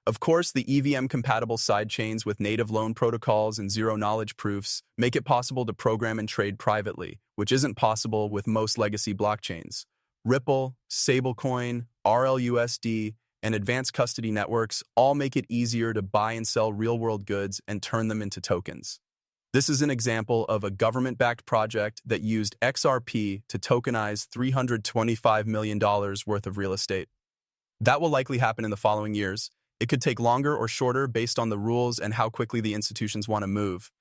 Of course, the EVM-compatible sidechains with native loan protocols and zero-knowledge proofs make it possible to program and trade privately, which isn't possible with most legacy blockchains. Ripple, stablecoin, RLUSD, and advanced custody networks all make it easier to buy and sell real-world goods and turn them into tokens. This is an example of a government-backed project that used XRP to tokenize $325 million worth of real estate. That will likely happen in the following years. It could take longer or shorter based on the rules and how quickly the institutions want to move.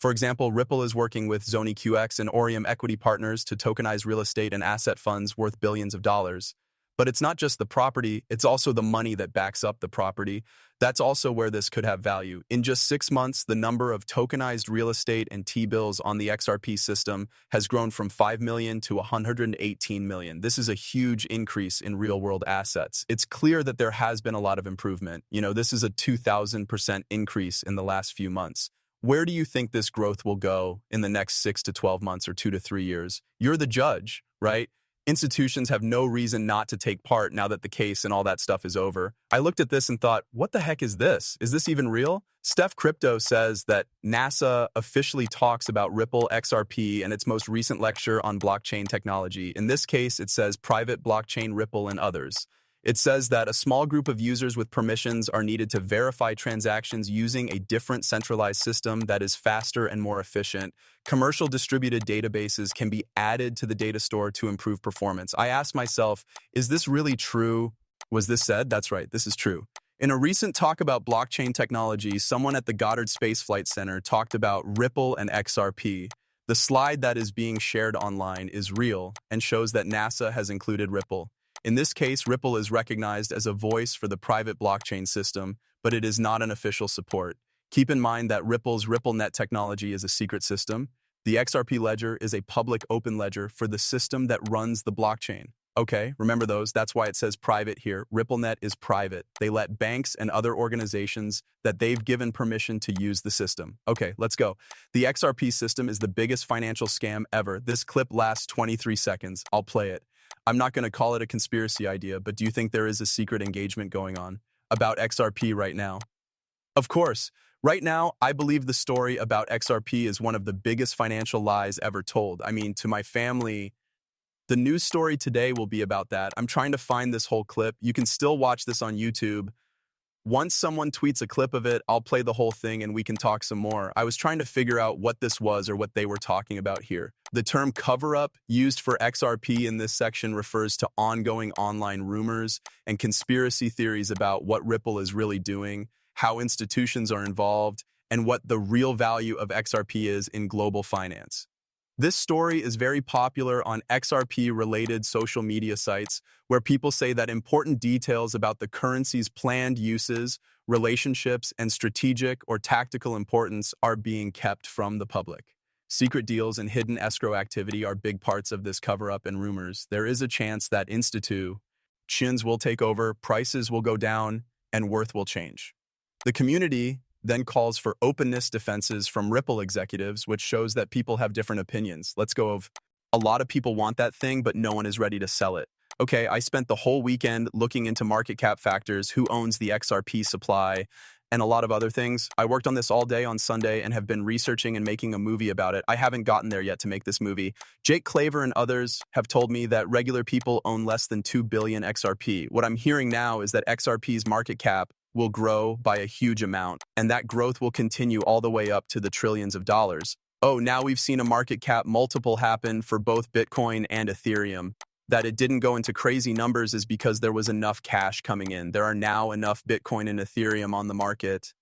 For example, Ripple is working with ZoniQX and Orium Equity Partners to tokenize real estate and asset funds worth billions of dollars. But it's not just the property, it's also the money that backs up the property. That's also where this could have value. In just 6 months, the number of tokenized real estate and T-bills on the XRP system has grown from 5 million to 118 million. This is a huge increase in real-world assets. It's clear that there has been a lot of improvement. This is a 2,000% increase in the last few months. Where do you think this growth will go in the next 6 to 12 months or 2 to 3 years? You're the judge, right? Institutions have no reason not to take part now that the case and all that stuff is over. I looked at this and thought, what the heck is this? Is this even real? Steph Crypto says that NASA officially talks about Ripple XRP in its most recent lecture on blockchain technology. In this case, it says private blockchain Ripple and others. It says that a small group of users with permissions are needed to verify transactions using a different centralized system that is faster and more efficient. Commercial distributed databases can be added to the data store to improve performance. I asked myself, is this really true? Was this said? That's right, this is true. In a recent talk about blockchain technology, someone at the Goddard Space Flight Center talked about Ripple and XRP. The slide that is being shared online is real and shows that NASA has included Ripple. In this case, Ripple is recognized as a voice for the private blockchain system, but it is not an official support. Keep in mind that Ripple's RippleNet technology is a secret system. The XRP ledger is a public open ledger for the system that runs the blockchain. Okay, remember those. That's why it says private here. RippleNet is private. They let banks and other organizations that they've given permission to use the system. Okay, let's go. The XRP system is the biggest financial scam ever. This clip lasts 23 seconds. I'll play it. I'm not going to call it a conspiracy idea, but do you think there is a secret engagement going on about XRP right now? Of course. Right now, I believe the story about XRP is one of the biggest financial lies ever told. I mean, to my family, the news story today will be about that. I'm trying to find this whole clip. You can still watch this on YouTube. Once someone tweets a clip of it, I'll play the whole thing and we can talk some more. I was trying to figure out what this was or what they were talking about here. The term cover-up used for XRP in this section refers to ongoing online rumors and conspiracy theories about what Ripple is really doing, how institutions are involved, and what the real value of XRP is in global finance. This story is very popular on XRP-related social media sites where people say that important details about the currency's planned uses, relationships, and strategic or tactical importance are being kept from the public. Secret deals and hidden escrow activity are big parts of this cover-up and rumors. There is a chance that institutions will take over, prices will go down, and worth will change. The community then calls for openness defenses from Ripple executives, which shows that people have different opinions. Let's go of a lot of people want that thing, but no one is ready to sell it. Okay, I spent the whole weekend looking into market cap factors, who owns the XRP supply, and a lot of other things. I worked on this all day on Sunday and have been researching and making a movie about it. I haven't gotten there yet to make this movie. Jake Claver and others have told me that regular people own less than 2 billion XRP. What I'm hearing now is that XRP's market cap will grow by a huge amount, and that growth will continue all the way up to the trillions of dollars. Oh, now we've seen a market cap multiple happen for both Bitcoin and Ethereum. That it didn't go into crazy numbers is because there was enough cash coming in. There are now enough Bitcoin and Ethereum on the market.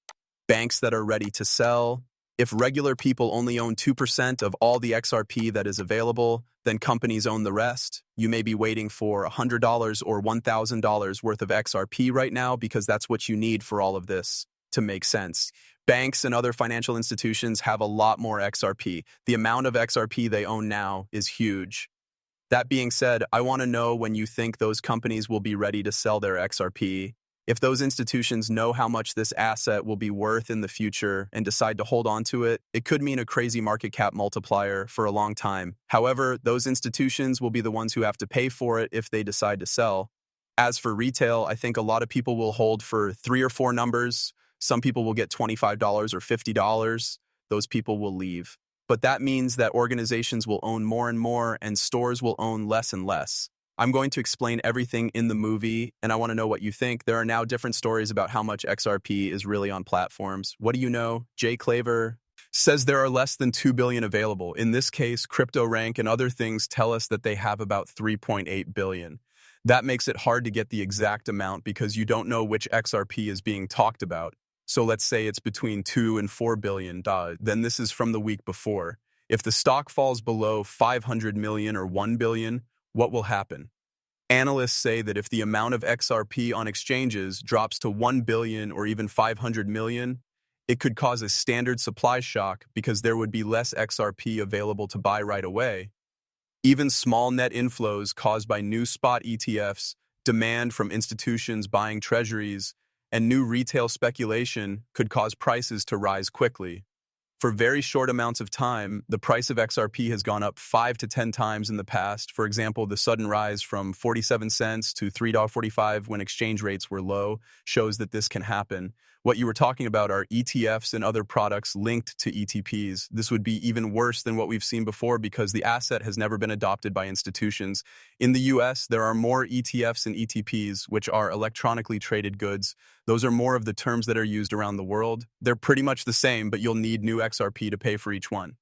Banks that are ready to sell. If regular people only own 2% of all the XRP that is available, then companies own the rest. You may be waiting for $100 or $1,000 worth of XRP right now because that's what you need for all of this to make sense. Banks and other financial institutions have a lot more XRP. The amount of XRP they own now is huge. That being said, I want to know when you think those companies will be ready to sell their XRP. If those institutions know how much this asset will be worth in the future and decide to hold on to it, it could mean a crazy market cap multiplier for a long time. However, those institutions will be the ones who have to pay for it if they decide to sell. As for retail, I think a lot of people will hold for 3 or 4 numbers. Some people will get $25 or $50. Those people will leave. But that means that organizations will own more and more and stores will own less and less. I'm going to explain everything in the movie, and I want to know what you think. There are now different stories about how much XRP is really on platforms. What do you know? Jay Claver says there are less than 2 billion available. In this case, CryptoRank and other things tell us that they have about 3.8 billion. That makes it hard to get the exact amount because you don't know which XRP is being talked about. So let's say it's between 2 and 4 billion. Then this is from the week before. If the stock falls below 500 million or 1 billion, what will happen? Analysts say that if the amount of XRP on exchanges drops to 1 billion or even 500 million, it could cause a standard supply shock because there would be less XRP available to buy right away. Even small net inflows caused by new spot ETFs, demand from institutions buying treasuries, and new retail speculation could cause prices to rise quickly. For very short amounts of time, the price of XRP has gone up 5 to 10 times in the past. For example, the sudden rise from 47 cents to $3.45 when exchange rates were low shows that this can happen. What you were talking about are ETFs and other products linked to ETPs. This would be even worse than what we've seen before because the asset has never been adopted by institutions. In the US, there are more ETFs and ETPs, which are electronically traded goods. Those are more of the terms that are used around the world. They're pretty much the same, but you'll need new XRP to pay for each one.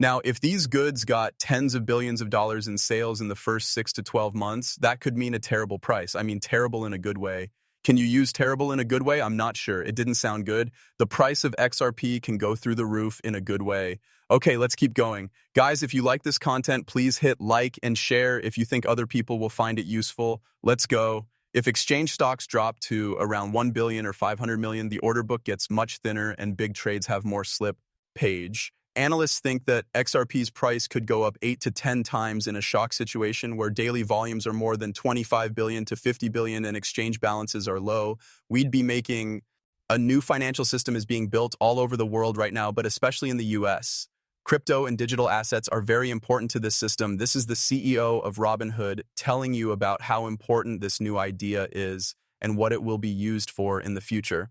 Now, if these goods got tens of billions of dollars in sales in the first 6 to 12 months, that could mean a terrible price. I mean, terrible in a good way. Can you use terrible in a good way? I'm not sure. It didn't sound good. The price of XRP can go through the roof in a good way. Okay, let's keep going. Guys, if you like this content, please hit like and share if you think other people will find it useful. Let's go. If exchange stocks drop to around 1 billion or 500 million, the order book gets much thinner and big trades have more slip page. Analysts think that XRP's price could go up 8 to 10 times in a shock situation where daily volumes are more than 25 billion to 50 billion and exchange balances are low. We'd be making a new financial system is being built all over the world right now, but especially in the US. Crypto and digital assets are very important to this system. This is the CEO of Robinhood telling you about how important this new idea is and what it will be used for in the future.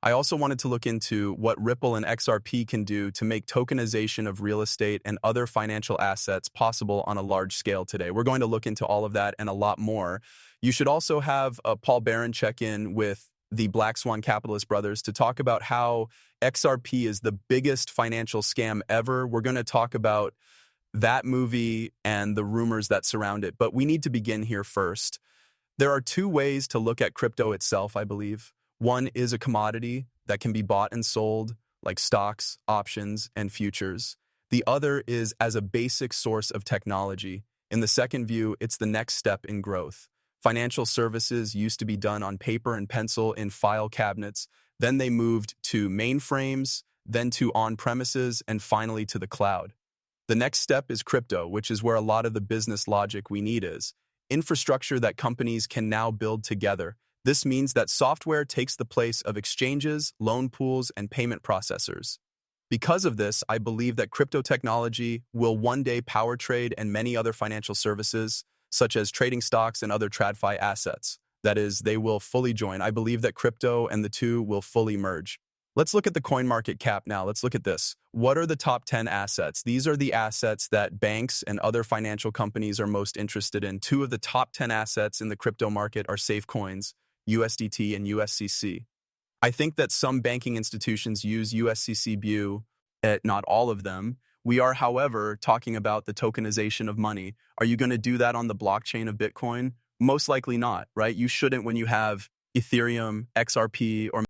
I also wanted to look into what Ripple and XRP can do to make tokenization of real estate and other financial assets possible on a large scale today. We're going to look into all of that and a lot more. You should also have Paul Barron check in with the Black Swan Capitalist brothers to talk about how XRP is the biggest financial scam ever. We're going to talk about that movie and the rumors that surround it, but we need to begin here first. There are two ways to look at crypto itself, I believe. One is a commodity that can be bought and sold, like stocks, options, and futures. The other is as a basic source of technology. In the second view, it's the next step in growth. Financial services used to be done on paper and pencil in file cabinets. Then they moved to mainframes, then to on-premises, and finally to the cloud. The next step is crypto, which is where a lot of the business logic we need is. Infrastructure that companies can now build together. This means that software takes the place of exchanges, loan pools, and payment processors. Because of this, I believe that crypto technology will one day power trade and many other financial services, such as trading stocks and other TradFi assets. That is, they will fully join. I believe that crypto and the two will fully merge. Let's look at the coin market cap now. Let's look at this. What are the top 10 assets? These are the assets that banks and other financial companies are most interested in. 2 of the top 10 assets in the crypto market are safe coins, USDT and USCC. I think that some banking institutions use USCC BU, not all of them. We are, however, talking about the tokenization of money. Are you going to do that on the blockchain of Bitcoin? Most likely not, right? You shouldn't when you have Ethereum, XRP, or